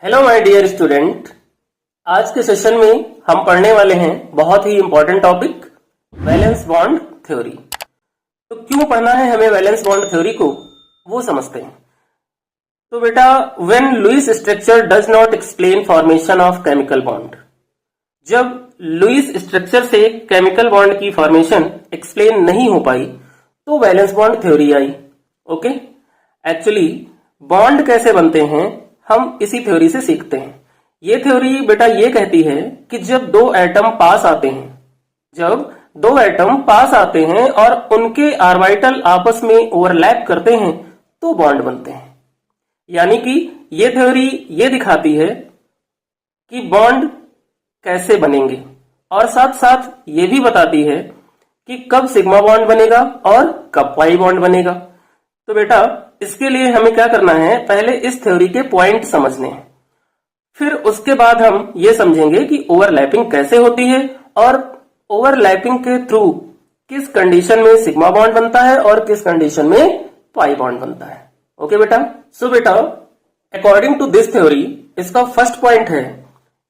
Hello my dear student. आज के session में हम पढ़ने वाले हैं बहुत ही important topic valence bond theory. तो क्यों पढ़ना है हमें वैलेंस बॉन्ड थ्योरी को, वो समझते हैं। तो बेटा, when Lewis structure does not explain formation of chemical bond, जब लुईस स्ट्रक्चर से केमिकल बॉन्ड की फॉर्मेशन एक्सप्लेन नहीं हो पाई तो वैलेंस बॉन्ड थ्योरी आई। ओके, एक्चुअली बॉन्ड कैसे बनते हैं हम इसी थ्योरी से सीखते हैं। ये थ्योरी बेटा ये कहती है कि जब दो एटम पास आते हैं और उनके ऑर्बिटल आपस में ओवरलैप करते हैं तो बॉन्ड बनते हैं। यानी कि ये थ्योरी ये दिखाती है कि बॉन्ड कैसे बनेंगे और साथ साथ ये भी बताती है कि कब सिग्मा बॉन्ड बनेगा और कब पाई बॉन्ड बनेगा। तो बेटा इसके लिए हमें क्या करना है, पहले इस थ्योरी के पॉइंट समझने हैं, फिर उसके बाद हम ये समझेंगे कि ओवरलैपिंग कैसे होती है और ओवरलैपिंग के थ्रू किस कंडीशन में सिग्मा बॉन्ड बनता है और किस कंडीशन में पाई बॉन्ड बनता है। ओके बेटा, सो बेटा अकॉर्डिंग टू दिस थ्योरी इसका फर्स्ट पॉइंट है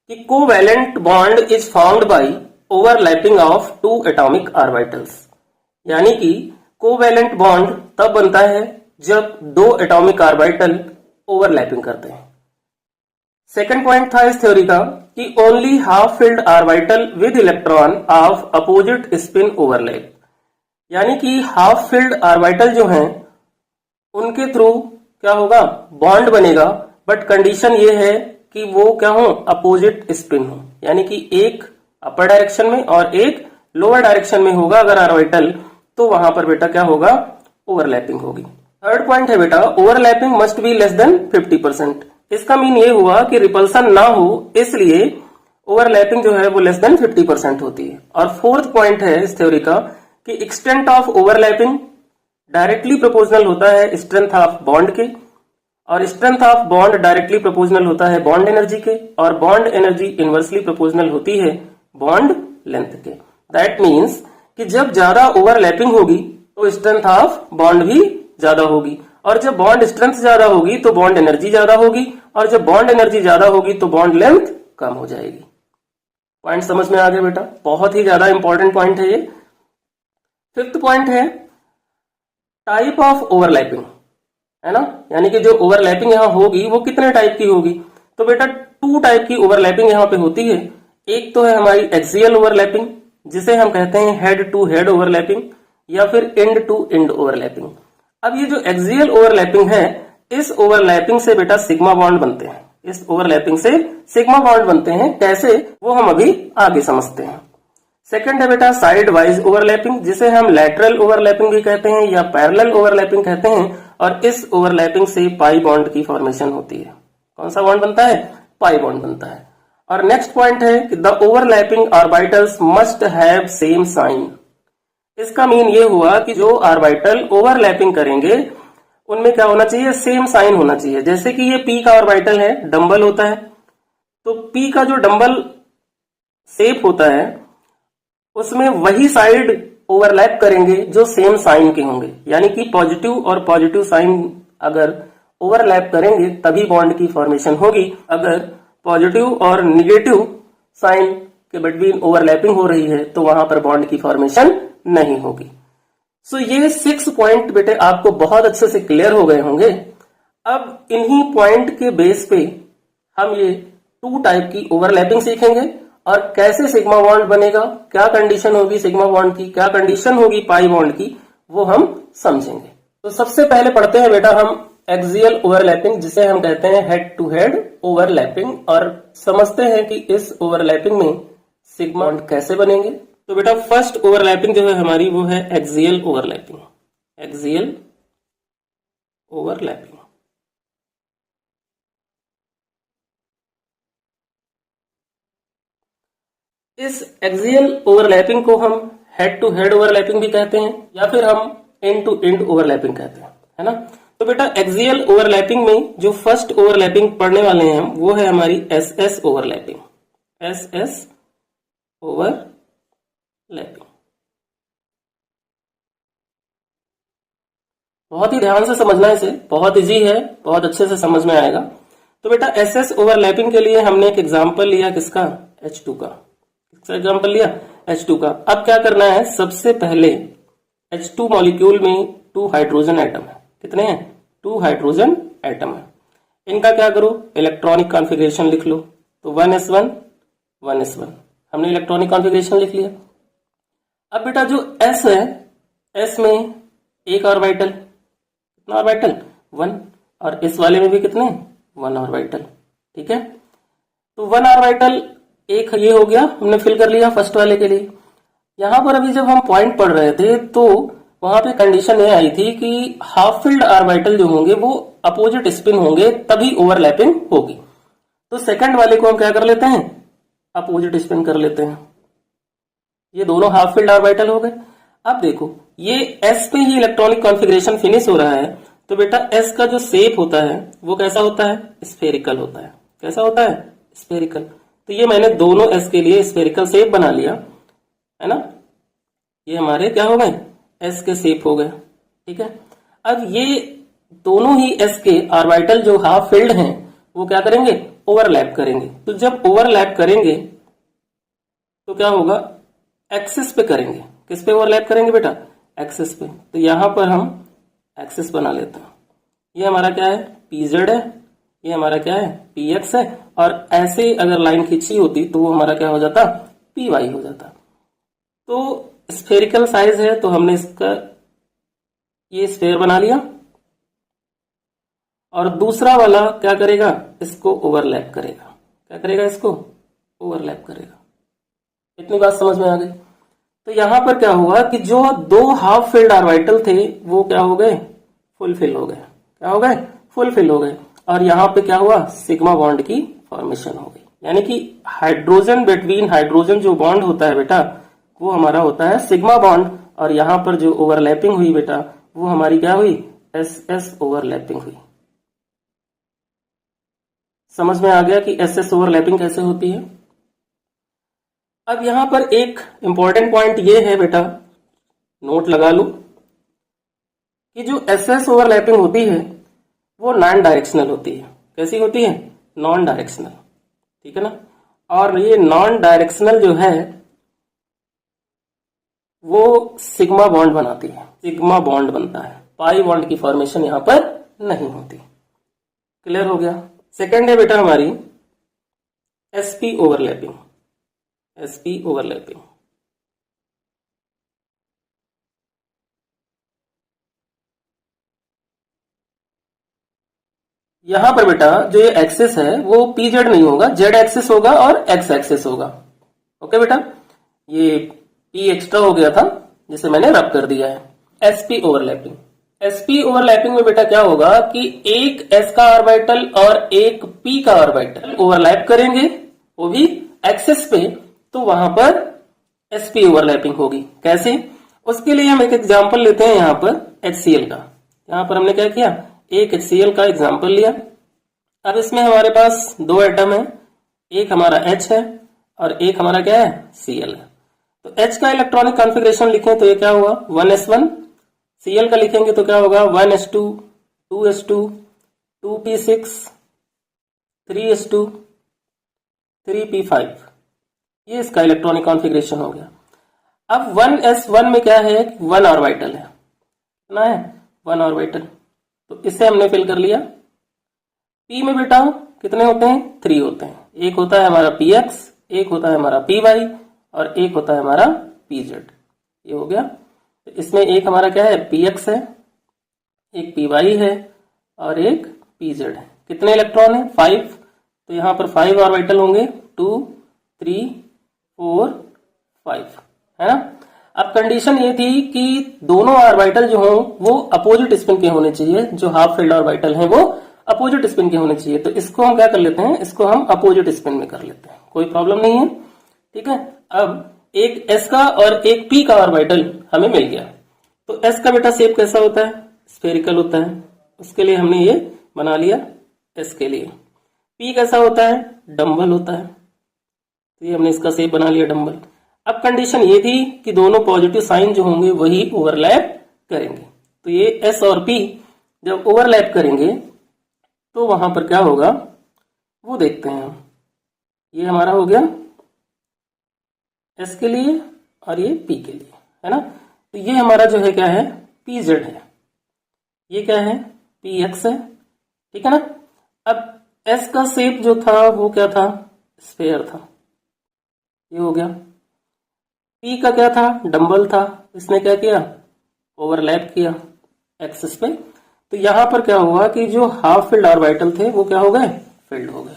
कि covalent bond is formed by overlapping of two atomic orbitals. यानी कि कोवैलेंट बॉन्ड तब बनता है जब दो एटॉमिक ऑर्बिटल ओवरलैपिंग करते हैं। सेकंड पॉइंट था इस थ्योरी का कि only half filled orbital with electron of opposite spin overlap. यानी कि हाफ फिल्ड ऑर्बिटल जो हैं उनके थ्रू क्या होगा, बॉन्ड बनेगा, बट कंडीशन ये है कि वो क्या हो, अपोजिट स्पिन हो। यानी कि एक अपर डायरेक्शन में और एक लोअर डायरेक्शन में होगा अगर ऑर्बिटल, तो वहां पर बेटा क्या होगा, ओवरलैपिंग होगी। थर्ड पॉइंट है बेटा overlapping must be less than 50%। इसका मीन ये हुआ कि रिपल्सन ना हो, इसलिए ओवरलैपिंग जो है वो लेस देन 50% होती है। और फोर्थ पॉइंट है इस थ्योरी का कि extent of overlapping directly proportional होता है स्ट्रेंथ ऑफ बॉन्ड के, और strength of bond directly proportional होता है बॉन्ड एनर्जी के, और बॉन्ड एनर्जी इनवर्सली प्रोपोर्शनल होती है बॉन्ड लेंथ के। दैट मीन्स कि जब ज्यादा ओवरलैपिंग होगी तो स्ट्रेंथ ऑफ बॉन्ड भी ज्यादा होगी, और जब बॉन्ड स्ट्रेंथ ज्यादा होगी तो बॉन्ड एनर्जी ज्यादा होगी, और जब बॉन्ड एनर्जी ज्यादा होगी तो बॉन्ड लेंथ कम हो जाएगी। पॉइंट समझ में आ गया बेटा, बहुत ही ज्यादा इंपॉर्टेंट पॉइंट है ये। फिफ्थ पॉइंट है टाइप ऑफ ओवरलैपिंग, है ना। यानी कि जो ओवरलैपिंग यहां होगी वो कितने टाइप की होगी, तो बेटा टू टाइप की ओवरलैपिंग यहां पे होती है। एक तो है हमारी एक्सियल ओवरलैपिंग जिसे हम कहते हैं हेड टू हेड ओवरलैपिंग या फिर एंड टू एंड ओवरलैपिंग। अब ये जो एक्सियल ओवरलैपिंग है, इस ओवरलैपिंग से बेटा सिग्मा बॉन्ड बनते हैं। इस ओवरलैपिंग से सिग्मा बॉन्ड बनते हैं, कैसे वो हम अभी आगे समझते हैं। सेकंड है बेटा साइड वाइज ओवरलैपिंग जिसे हम लैटरल ओवरलैपिंग भी कहते हैं या पैरेलल ओवरलैपिंग कहते हैं, और इस ओवरलैपिंग से पाई बॉन्ड की फॉर्मेशन होती है। कौन सा बॉन्ड बनता है, पाई बॉन्ड बनता है। और नेक्स्ट पॉइंट है कि the overlapping orbitals must have same sign. इसका मीन ये हुआ कि जो ऑर्बिटल ओवरलैपिंग करेंगे उनमें क्या होना चाहिए, सेम साइन होना चाहिए। जैसे कि ये पी का ऑर्बिटल है, डंबल होता है, तो पी का जो डंबल शेप होता है उसमें वही साइड ओवरलैप करेंगे जो सेम साइन के होंगे। यानी कि पॉजिटिव और पॉजिटिव साइन अगर ओवरलैप करेंगे तभी बॉन्ड की फॉर्मेशन होगी। अगर पॉजिटिव और निगेटिव साइन के बिटवीन ओवरलैपिंग हो रही है तो वहां पर बॉन्ड की फॉर्मेशन नहीं होगी। सो ये 6 पॉइंट बेटे आपको बहुत अच्छे से क्लियर हो गए होंगे। अब इन्हीं पॉइंट के बेस पे हम ये टू टाइप की ओवरलैपिंग सीखेंगे और कैसे सिग्मा बॉन्ड बनेगा, क्या कंडीशन होगी सिग्मा बॉन्ड की, क्या कंडीशन होगी पाई बॉन्ड की, वो हम समझेंगे। तो सबसे पहले पढ़ते हैं बेटा हम एक्सियल ओवरलैपिंग जिसे हम कहते हैं हेड टू हेड ओवरलैपिंग, और समझते हैं कि इस ओवरलैपिंग में सिग्मा बॉन्ड कैसे बनेंगे। तो बेटा फर्स्ट ओवरलैपिंग जो है हमारी वो है एक्सियल ओवरलैपिंग। एक्सियल ओवरलैपिंग, इस एक्सियल ओवरलैपिंग को हम हेड टू हेड ओवरलैपिंग भी कहते हैं या फिर हम एंड टू एंड ओवरलैपिंग कहते हैं, है ना। तो बेटा एक्सियल ओवरलैपिंग में जो फर्स्ट ओवरलैपिंग पढ़ने वाले हैं हम वो है हमारी S S overlapping. S S overlapping बहुत ही ध्यान से समझना है, इसे बहुत इजी है, बहुत अच्छे से समझ में आएगा। तो बेटा एस एस ओवरलैपिंग के लिए हमने एक एग्जाम्पल लिया किसका, H2 का। किसका एग्जाम्पल लिया, H2 का। अब क्या करना है, सबसे पहले H2 मॉलिक्यूल में 2 हाइड्रोजन एटम है। कितने हैं, 2 हाइड्रोजन एटम है। इनका क्या करो, इलेक्ट्रॉनिक कॉन्फ़िगरेशन लिख लो। तो 1s1 1s1 हमने इलेक्ट्रॉनिक कॉन्फ़िगरेशन लिख लिया। अब बेटा जो S है, S में एक ऑर्बिटल, कितना ऑर्बिटल, 1, और इस वाले में भी कितने, 1 ऑर्बिटल। ठीक है, तो 1 ऑर्बिटल एक ये हो गया, हमने फिल कर लिया फर्स्ट वाले के लिए। यहां पर अभी जब हम पॉइंट पढ़ रहे थे तो वहां पे कंडीशन ये आई थी कि हाफ फिल्ड ऑर्बिटल जो होंगे वो अपोजिट स्पिन होंगे, तभी ओवरलैपिंग होगी। तो सेकंड वाले को हम क्या कर लेते हैं, अपोजिट स्पिन कर लेते हैं। ये दोनों हाफ फिल्ड ऑर्बिटल हो गए। अब देखो ये S पे ही इलेक्ट्रॉनिक कॉन्फ़िगरेशन फिनिश हो रहा है, तो बेटा S का जो शेप होता है वो कैसा होता है, स्फेरिकल होता है। कैसा होता है, स्फेरिकल। तो ये मैंने दोनों S के लिए स्फेरिकल शेप बना लिया, है ना। ये हमारे क्या हो गए, S के शेप हो गए। ठीक है, अब ये दोनों ही S के ऑर्बिटल जो हाफ फिल्ड हैं वो क्या करेंगे, ओवरलैप करेंगे। तो जब ओवरलैप करेंगे तो क्या होगा, एक्सिस पे करेंगे। किस पे ओवरलैप करेंगे बेटा, एक्सिस पे। तो यहां पर हम एक्सिस बना लेते हैं। ये हमारा क्या है, PZ है, ये हमारा क्या है, PX है, और ऐसे अगर लाइन खींची होती तो वो हमारा क्या हो जाता, PY हो जाता। तो स्फेरिकल साइज है तो हमने इसका ये स्फेयर बना लिया, और दूसरा वाला क्या करेगा, इसको ओवरलैप करेगा। क्या करेगा, इसको ओवरलैप करेगा। इतनी बात समझ में आ गई। तो यहां पर क्या हुआ कि जो 2 हाफ फिल्ड ऑर्बिटल थे वो क्या हो गए, फुलफिल हो गए। क्या हो गए, फुलफिल हो गए। और यहां पे क्या हुआ, सिग्मा बॉन्ड की फॉर्मेशन हो गई। यानी कि हाइड्रोजन बिटवीन हाइड्रोजन जो बॉन्ड होता है बेटा वो हमारा होता है सिग्मा बॉन्ड, और यहां पर जो ओवरलैपिंग हुई बेटा वो हमारी क्या हुई, SS ओवरलैपिंग हुई। समझ में आ गया कि SS ओवरलैपिंग कैसे होती है। अब यहां पर एक इंपॉर्टेंट पॉइंट ये है बेटा, नोट लगा लो कि जो SS ओवरलैपिंग होती है वो नॉन डायरेक्शनल होती है। कैसी होती है, नॉन डायरेक्शनल। ठीक है ना, और ये नॉन डायरेक्शनल जो है वो सिग्मा बॉन्ड बनाती है, सिग्मा बॉन्ड बनता है, पाई बॉन्ड की फॉर्मेशन यहां पर नहीं होती। क्लियर हो गया। सेकेंड है बेटा हमारी SP ओवरलैपिंग। SP ओवरलैपिंग, यहां पर बेटा जो ये एक्सिस है वो PZ नहीं होगा, Z एक्सिस होगा और X एक्सिस होगा। ओके बेटा, ये P एक्स्ट्रा हो गया था जिसे मैंने रब कर दिया है। SP ओवरलैपिंग, SP ओवरलैपिंग में बेटा क्या होगा कि एक S का ऑर्बिटल और एक P का ऑर्बिटल ओवरलैप करेंगे, वो भी एक्सिस पे, तो वहां पर SP ओवरलैपिंग होगी। कैसे, उसके लिए हम एक एग्जांपल लेते हैं यहां पर HCl का। यहां पर हमने क्या किया, एक HCl का एग्जांपल लिया। अब इसमें हमारे पास 2 एटम है, एक हमारा H है और एक हमारा क्या है, Cl है। तो H का इलेक्ट्रॉनिक कॉन्फ़िगरेशन लिखें तो ये क्या हुआ, 1s1। Cl का लिखेंगे तो क्या होगा, 1s2, 2s2, 2p6, 3s2, 3p5। ये इसका इलेक्ट्रॉनिक कॉन्फ़िगरेशन हो गया। अब 1s1 में क्या है, 1 ऑर्बिटल है, कितना है, 1 ऑर्बिटल। तो इसे हमने फिल कर लिया। P में बेटा कितने होते हैं, 3 होते हैं। एक होता है हमारा PX, एक होता है हमारा PY और एक होता है हमारा PZ। ये हो गया। तो इसमें एक हमारा क्या है, PX है, एक PY है और एक PZ है। कितने इलेक्ट्रॉन है, 5। तो यहां पर 5 ऑर्बिटल होंगे, 2, 3, 4, 5, है ना। अब कंडीशन ये थी कि दोनों ऑर्बिटल जो हो वो अपोजिट स्पिन के होने चाहिए, जो हाफ फिल्ड ऑर्बिटल हैं वो अपोजिट स्पिन के होने चाहिए। तो इसको हम क्या कर लेते हैं, इसको हम अपोजिट स्पिन में कर लेते हैं, कोई प्रॉब्लम नहीं है। ठीक है, अब एक S का और एक P का ऑर्बिटल हमें मिल गया। तो S का बेटा शेप कैसा होता है, स्फेरिकल होता है, उसके लिए हमने ये बना लिया S के लिए। P कैसा होता है, डम्बल होता है, तो ये हमने इसका शेप बना लिया, डम्बल। अब कंडीशन ये थी कि दोनों पॉजिटिव साइन जो होंगे वही ओवरलैप करेंगे। तो ये S और P जब ओवरलैप करेंगे तो वहां पर क्या होगा, वो देखते हैं हम। ये हमारा हो गया एस के लिए और ये पी के लिए, है ना। तो ये हमारा जो है क्या है, पी जेड है, ये क्या है, पी एक्स है, ठीक है ना। अब एस का शेप जो था वो क्या था, स्फेयर था, ये हो गया। पी का क्या था, डंबल था, इसने क्या किया, ओवरलैप किया एक्सिस पे। तो यहां पर क्या हुआ कि जो हाफ फिल्ड ऑर्बिटल थे वो क्या हो गए, फिल्ड हो गए।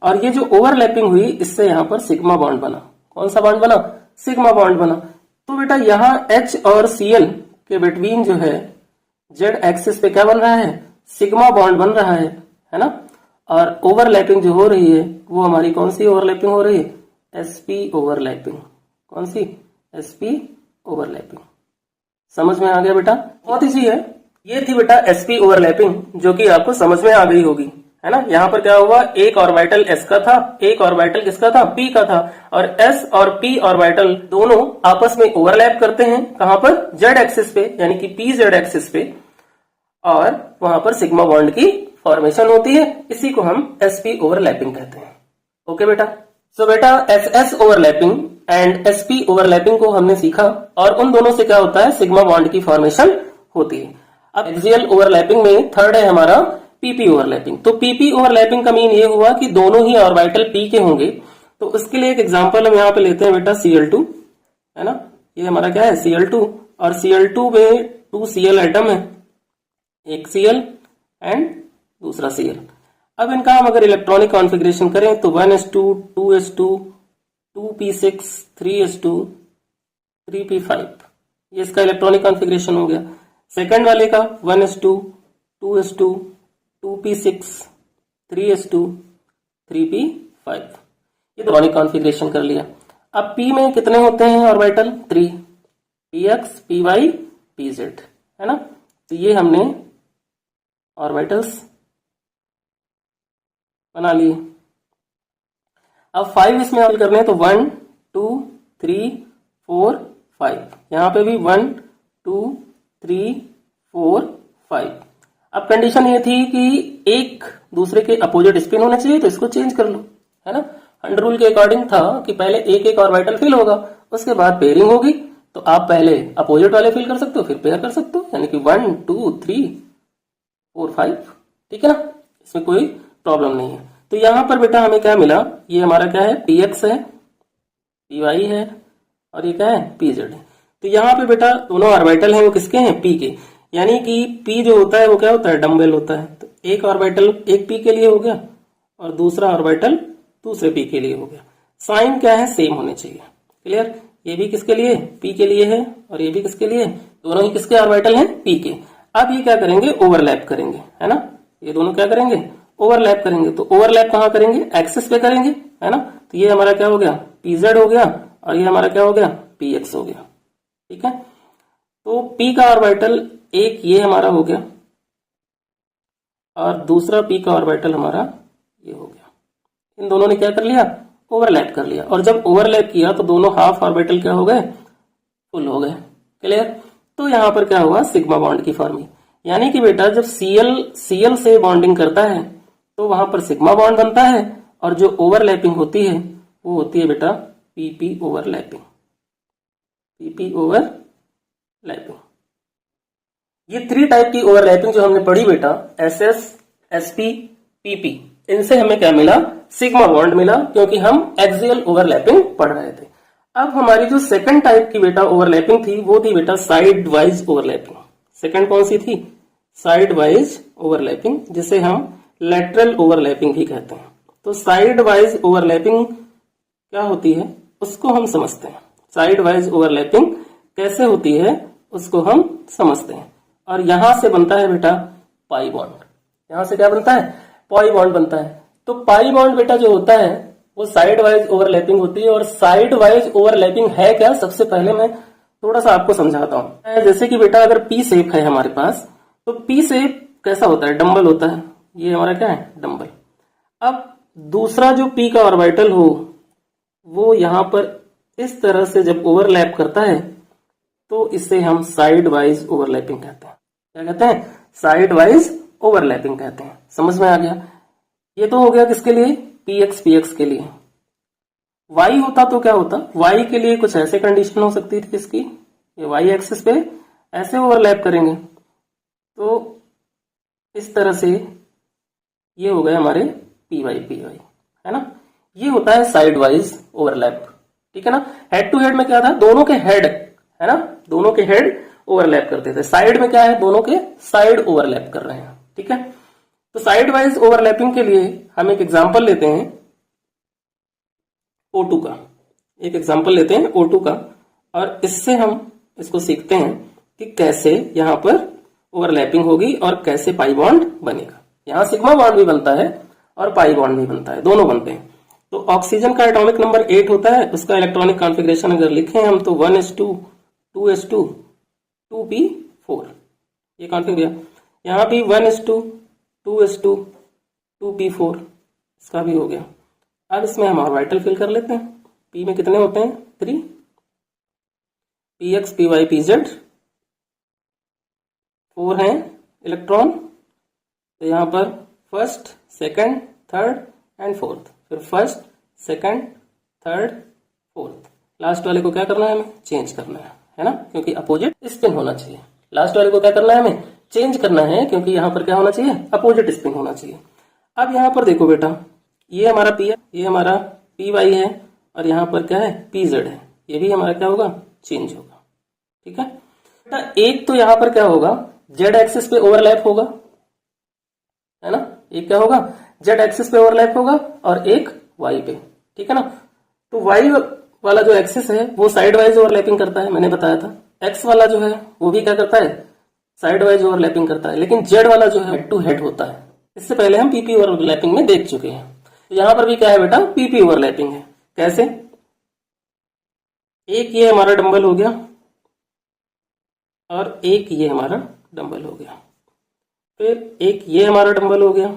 और ये जो ओवरलैपिंग हुई इससे यहां पर सिग्मा बॉन्ड बना। कौन सा बॉन्ड बना, सिग्मा बॉन्ड बना। तो बेटा यहां एच और सीएल के बिटवीन जो है जेड एक्सिस पे क्या बन रहा है, सिग्मा बॉन्ड बन रहा है ना। और ओवरलैपिंग जो हो रही है वो हमारी कौन सी ओवरलैपिंग हो रही है, एसपी ओवरलैपिंग। कौन सी, एसपी ओवरलैपिंग। समझ में आ गया बेटा, बहुत इजी है। ये थी बेटा एसपी ओवरलैपिंग, जो कि आपको समझ में आ गई होगी, है ना। यहां पर क्या हुआ, एक ऑर्बिटल एस का था, एक ऑर्बिटल किसका था, पी का था, और एस और पी ऑर्बिटल दोनों आपस में ओवरलैप करते हैं। कहां पर, जेड एक्सिस पे, यानी कि पी जेड एक्सिस पे, और वहां पर सिग्मा बॉन्ड की फॉर्मेशन होती है। इसी को हम एसपी ओवरलैपिंग कहते हैं। ओके बेटा। सो बेटा S S overlapping and SP overlapping को हमने सीखा, और उन दोनों से क्या होता है, सिग्मा बॉन्ड की फॉर्मेशन होती है। अब एक्सियल ओवरलैपिंग में थर्ड है हमारा पीपी ओवरलैपिंग। तो पीपी ओवरलैपिंग का मीन ये हुआ कि दोनों ही ऑर्बिटल पी के होंगे। तो उसके लिए एक एग्जांपल हम यहाँ पे लेते हैं बेटा Cl2, है ना। ये हमारा क्या है, Cl2, और Cl2 में 2 Cl एटम है, एक Cl एंड दूसरा Cl। अब इनका हम अगर इलेक्ट्रॉनिक कॉन्फ़िगरेशन करें तो 1s2 2s2 2p6 3s2 3p5, ये इसका इलेक्ट्रॉनिक कॉन्फ़िगरेशन हो गया। सेकंड वाले का 1s2 2s2 2p6 3s2 3p5, ये इलेक्ट्रॉनिक कॉन्फ़िगरेशन कर लिया। अब p में कितने होते हैं ऑर्बिटल, 3, px py pz, है ना। तो ये हमने ऑर्बिटल्स बना लिए। अब 5 इसमें हल करने हैं तो 1 2 3 4 5, यहां पे भी 1 2 3 4 5। अब कंडीशन ये थी कि एक दूसरे के अपोजिट स्पिन होने चाहिए, तो इसको चेंज कर लो, है ना। हंड रूल के अकॉर्डिंग था कि पहले एक एक ऑर्बिटल फिल होगा, उसके बाद पेयरिंग होगी। तो आप पहले अपोजिट वाले फिल कर सकते हो, फिर पेयर कर सकते हो, यानी कि 1 2 3 4 5, ठीक है ना, इसमें कोई प्रॉब्लम नहीं है। तो यहां पर बेटा हमें क्या मिला, ये हमारा क्या है, px है, py है, और ये क्या है, pz है। तो यहां पे बेटा दोनों ऑर्बिटल हैं वो किसके हैं, p के, यानी कि p जो होता है वो क्या होता है, डम्बल होता है। तो एक ऑर्बिटल एक p के लिए हो गया और दूसरा ऑर्बिटल दूसरे p के लिए हो गया। साइन क्या है, सेम होने चाहिए। क्लियर, ये भी किसके लिए, p के लिए है, और ये भी किसके लिए, दोनों ही किसके ऑर्बिटल हैं, p के। अब ये क्या करेंगे, ओवरलैप करेंगे, है ना। ये दोनों क्या करेंगे, ओवरलैप करेंगे। तो ओवरलैप कहां करेंगे, एक्सिस पे करेंगे, है ना। तो ये हमारा क्या हो गया, pz हो गया, और ये हमारा क्या हो गया, px हो गया, ठीक है। तो p का ऑर्बिटल एक ये हमारा हो गया, और दूसरा p का ऑर्बिटल हमारा ये हो गया। इन दोनों ने क्या कर लिया, ओवरलैप कर लिया, और जब ओवरलैप किया तो दोनों हाफ ऑर्बिटल क्या हो गए, फुल हो गए। क्लियर। तो यहां पर क्या हुआ, सिग्मा बॉन्ड की फॉर्मिंग, यानी कि बेटा जब Cl से बॉन्डिंग करता है तो वहां पर सिग्मा बॉन्ड बनता है, और जो ओवरलैपिंग होती है वो होती है बेटा पीपी ओवरलैपिंग, पीपी ओवरलैपिंग। ये 3 टाइप की ओवरलैपिंग जो हमने पढ़ी बेटा, एसएस एसपी पीपी, इनसे हमें क्या मिला, सिग्मा बॉन्ड मिला, क्योंकि हम एक्सियल ओवरलैपिंग पढ़ रहे थे। अब हमारी जो सेकंड टाइप की बेटा ओवरलैपिंग थी वो थी बेटा साइड वाइज ओवरलैपिंग। सेकंड कौन सी थी, साइड वाइज ओवरलैपिंग, जिसे हम लेटरल ओवरलैपिंग भी कहते हैं। तो साइड वाइज ओवरलैपिंग क्या होती है उसको हम समझते हैं। साइड वाइज ओवरलैपिंग कैसे होती है उसको हम समझते हैं। और यहां से बनता है बेटा पाई बॉन्ड, यहां से क्या बनता है, पाई बॉन्ड बनता है। तो पाई बॉन्ड बेटा जो होता है वो साइड वाइज ओवरलैपिंग होती है। और साइड वाइज ओवरलैपिंग है क्या, सबसे पहले मैं थोड़ा सा आपको समझाता हूं। जैसे कि बेटा अगर पी शेप है हमारे पास, तो पी शेप कैसा होता है, डंबल होता है, ये हमारा क्या है, डंबल। अब दूसरा जो पी का ऑर्बिटल हो वो यहां पर इस तरह से जब ओवरलैप करता है तो इसे हम साइड वाइज ओवरलैपिंग कहते हैं। क्या कहते हैं, साइड वाइज ओवरलैपिंग कहते हैं। समझ में आ गया। ये तो हो गया किसके लिए, px के लिए। y होता तो क्या होता, y के लिए कुछ ऐसे कंडीशन हो सकती थी इसकी, ये y एक्सिस पे ऐसे ओवरलैप करेंगे, तो इस तरह से ये हो गए हमारे py है ना। ये होता है साइड वाइज ओवरलैप, ठीक है ना। हेड टू हेड में क्या था, दोनों के हेड है ना, दोनों के हेड ओवरलैप करते थे। साइड में क्या है, दोनों के साइड ओवरलैप कर रहे हैं, ठीक है। तो साइड वाइज ओवरलैपिंग के लिए हम एक एग्जांपल लेते हैं O2 का, एक एग्जांपल लेते हैं O2 का, और इससे हम इसको सीखते हैं कि कैसे यहां पर ओवरलैपिंग होगी और कैसे पाई बॉन्ड बनेगा। यहां सिग्मा बॉन्ड भी बनता है और पाई बॉन्ड भी बनता है, दोनों बनते हैं। तो ऑक्सीजन का एटॉमिक नंबर 8 होता है, उसका इलेक्ट्रॉनिक कॉन्फ़िगरेशन अगर लिखें हम तो 1s2 2s2 2p4, ये कॉन्फ़िगरेशन। यहां भी 1s2 2s2 2p4, इसका भी हो गया। अब इसमें हम ऑर्बिटल फिल कर लेते हैं। p में कितने होते हैं, 3, px py pz 4 हैं इलेक्ट्रॉन, तो यहां पर first second third and fourth, फिर first second third fourth. Last वाले को क्या करना है, हमें चेंज करना है ना, क्योंकि अपोजिट स्पिन होना चाहिए। लास्ट वाले को क्या करना है, हमें चेंज करना है, क्योंकि यहां पर क्या होना चाहिए, अपोजिट स्पिन होना चाहिए। अब यहां पर देखो बेटा, ये हमारा पी है, ये हमारा पी वाई है, और यहां पर क्या है, पी जेड है, ये भी हमारा क्या होगा, चेंज होगा, ठीक है बेटा। एक तो यहां पर क्या होगा, जेड एक्सिस पे ओवरलैप होगा, है ना, एक क्या होगा, जेड एक्सिस पे ओवरलैप होगा, और एक वाई पे, ठीक है ना। तो वाई वाला जो एक्सिस है वो साइड वाइज ओवरलैपिंग करता है, मैंने बताया था। एक्स वाला जो है वो भी क्या करता है, साइड वाइज ओवरलैपिंग करता है, लेकिन जेड वाला जो है हेड टू हेड होता है। इससे पहले हम पीपी ओवरलैपिंग में देख चुके हैं। तो यहां पर भी क्या है बेटा, पीपी ओवरलैपिंग है। कैसे, एक ये हमारा डंबल हो गया और एक ये हमारा डंबल हो गया, फिर एक ये हमारा डंबल हो गया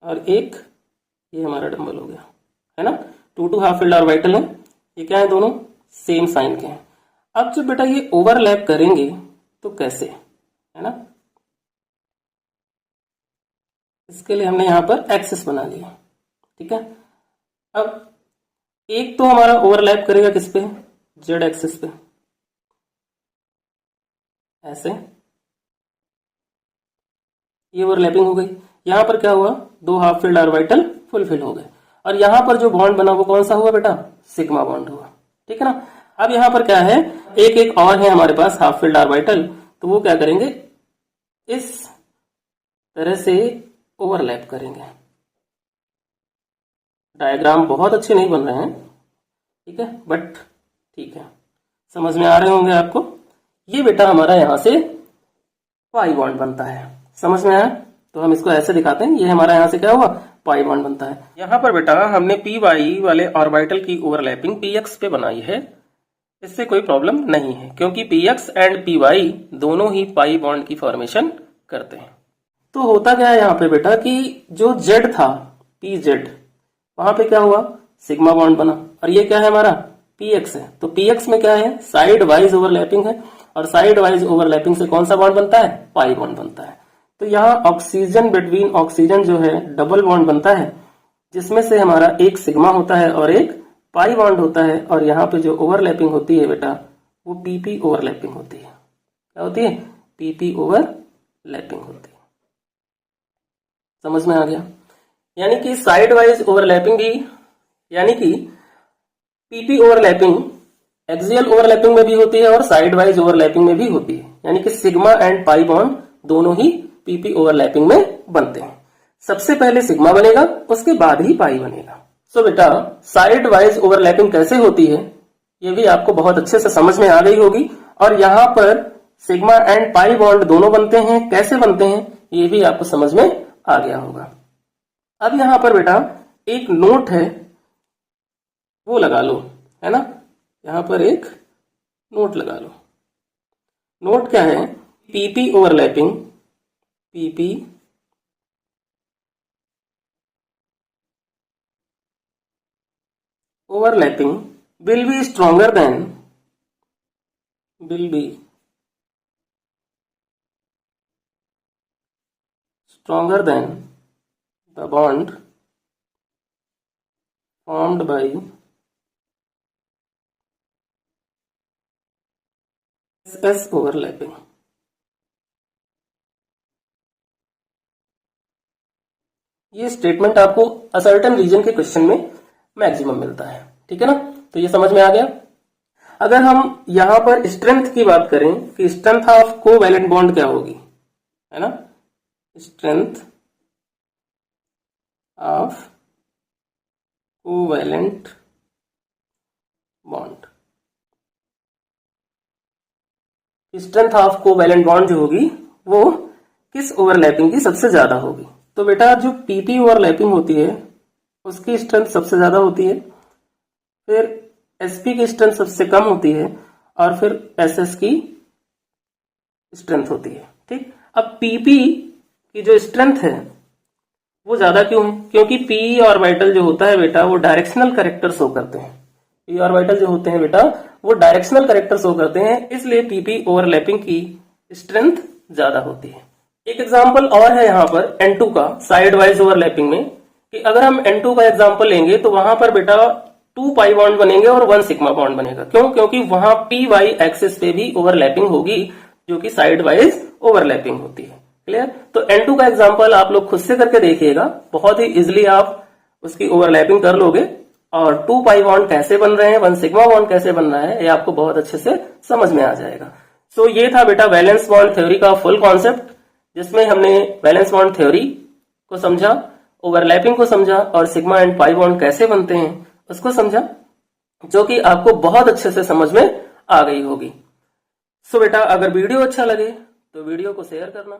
और एक ये हमारा डंबल हो गया, है ना। 2 हाफ फील्ड ऑर्बिटल है, ये क्या है, दोनों सेम साइन के हैं। अब जब बेटा ये ओवरलैप करेंगे तो कैसे, है ना, इसके लिए हमने यहां पर एक्सिस बना लिया, ठीक है। अब एक तो हमारा ओवरलैप करेगा किस पे, जेड एक्सिस पे, ऐसे, ये ओवरलैपिंग हो गई। यहां पर क्या हुआ, 2 हाफ फील्ड ऑर्बिटल फुलफिल हो गए, और यहां पर जो बॉन्ड बना वो कौन सा हुआ बेटा, सिग्मा बॉन्ड हुआ, ठीक है ना। अब यहां पर क्या है, एक और है हमारे पास हाफ फील्ड ऑर्बिटल, तो वो क्या करेंगे, इस तरह से ओवरलैप करेंगे। डायग्राम बहुत अच्छे नहीं बन रहे हैं, ठीक है, बट ठीक है, समझ में आ रहे होंगे आपको। ये बेटा हमारा यहां से पाई बॉन्ड बनता है, समझ में आया। तो हम इसको ऐसे दिखाते हैं, ये हमारा यहां से क्या हुआ, पाई बॉन्ड बनता है। यहां पर बेटा हमने पी वाई वाले ऑर्बिटल की ओवरलैपिंग पी एक्स पे बनाई है, इससे कोई प्रॉब्लम नहीं है, क्योंकि P X and P Y दोनों ही पाई बॉन्ड की फॉर्मेशन करते हैं। तो होता क्या है यहाँ पे बेटा, कि जो जेड था, पी जेड, वहां पे क्या हुआ, सिग्मा बॉन्ड बना, और ये क्या है हमारा, पी एक्स है। तो पी एक्स में क्या है, साइड वाइज ओवरलैपिंग है, और साइड वाइज ओवरलैपिंग से कौन सा बॉन्ड बनता है, पाई बॉन्ड बनता है। तो यहाँ ऑक्सीजन बिटवीन ऑक्सीजन जो है डबल बॉन्ड बनता है, जिसमें से हमारा एक सिग्मा होता है और एक पाई बॉन्ड होता है, और यहाँ पे जो ओवरलैपिंग होती है बेटा वो पीपी ओवरलैपिंग होती है। क्या होती है, पीपी ओवरलैपिंग होती है। समझ में आ गया, यानी कि साइड वाइज ओवरलैपिंग भी, यानी कि पीपी ओवरलैपिंग एक्सियल ओवरलैपिंग में भी होती है और साइड वाइज ओवरलैपिंग में भी होती है, यानी कि सिग्मा एंड पाई बॉन्ड दोनों ही पीपी ओवरलैपिंग में बनते हैं। सबसे पहले सिग्मा बनेगा, उसके बाद ही पाई बनेगा। सो बेटा साइड वाइज ओवरलैपिंग कैसे होती है, ये भी आपको बहुत अच्छे से समझ में आ गई होगी, और यहां पर सिग्मा एंड पाई बॉन्ड दोनों बनते हैं, कैसे बनते हैं ये भी आपको समझ में आ गया होगा। अब यहां पर बेटा एक नोट है, वो लगा लो, है ना, यहां पर एक नोट लगा लो। नोट क्या है, PP overlapping, PP overlapping will be stronger than, will be stronger than the bond formed by SS overlapping। ये स्टेटमेंट आपको असर्टेन रीजन के क्वेश्चन में मैक्सिमम मिलता है, ठीक है ना। तो ये समझ में आ गया। अगर हम यहां पर स्ट्रेंथ की बात करें कि स्ट्रेंथ ऑफ कोवैलेंट बॉन्ड क्या होगी, है ना, strength of covalent bond, strength of covalent bond जो होगी वो किस ओवरलैपिंग की सबसे ज्यादा होगी। तो बेटा जो पीपी ओवरलैपिंग होती है उसकी स्ट्रेंथ सबसे ज्यादा होती है, फिर एसपी की स्ट्रेंथ सबसे कम होती है, और फिर एसएस की स्ट्रेंथ होती है, ठीक। अब पीपी की जो स्ट्रेंथ है वो ज्यादा क्यों है, क्योंकि पी ऑर्बिटल जो होता है बेटा वो डायरेक्शनल कैरेक्टर शो करते हैं। पी ऑर्बिटल जो होते हैं बेटा वो डायरेक्शनल कैरेक्टर शो करते हैं, इसलिए पीपी ओवरलैपिंग की स्ट्रेंथ ज्यादा होती है। एक एग्जांपल और है यहाँ पर N2 का साइड वाइज ओवरलैपिंग में, कि अगर हम N2 का एग्जांपल लेंगे तो वहां पर बेटा 2 पाई बॉन्ड बनेंगे और 1 सिग्मा बॉन्ड बनेगा। क्यों, क्योंकि वहां पी वाई एक्सिस पे भी ओवरलैपिंग होगी जो कि साइड वाइज ओवरलैपिंग होती है। क्लियर। तो N2 का एग्जांपल आप लोग खुद से करके देखिएगा, बहुत ही इजिली आप उसकी ओवरलैपिंग कर लोगे, और 2 पाई बॉन्ड कैसे बन रहे हैं, 1 सिग्मा बॉन्ड कैसे बन रहा है, ये आपको बहुत अच्छे से समझ में आ जाएगा। सो ये था बेटा वैलेंस बॉन्ड थ्योरी का फुल कॉन्सेप्ट, जिसमें हमने वैलेंस बॉन्ड थ्योरी को समझा, ओवरलैपिंग को समझा, और सिग्मा एंड पाई बॉन्ड कैसे बनते हैं उसको समझा, जो कि आपको बहुत अच्छे से समझ में आ गई होगी। सो बेटा अगर वीडियो अच्छा लगे तो वीडियो को शेयर करना।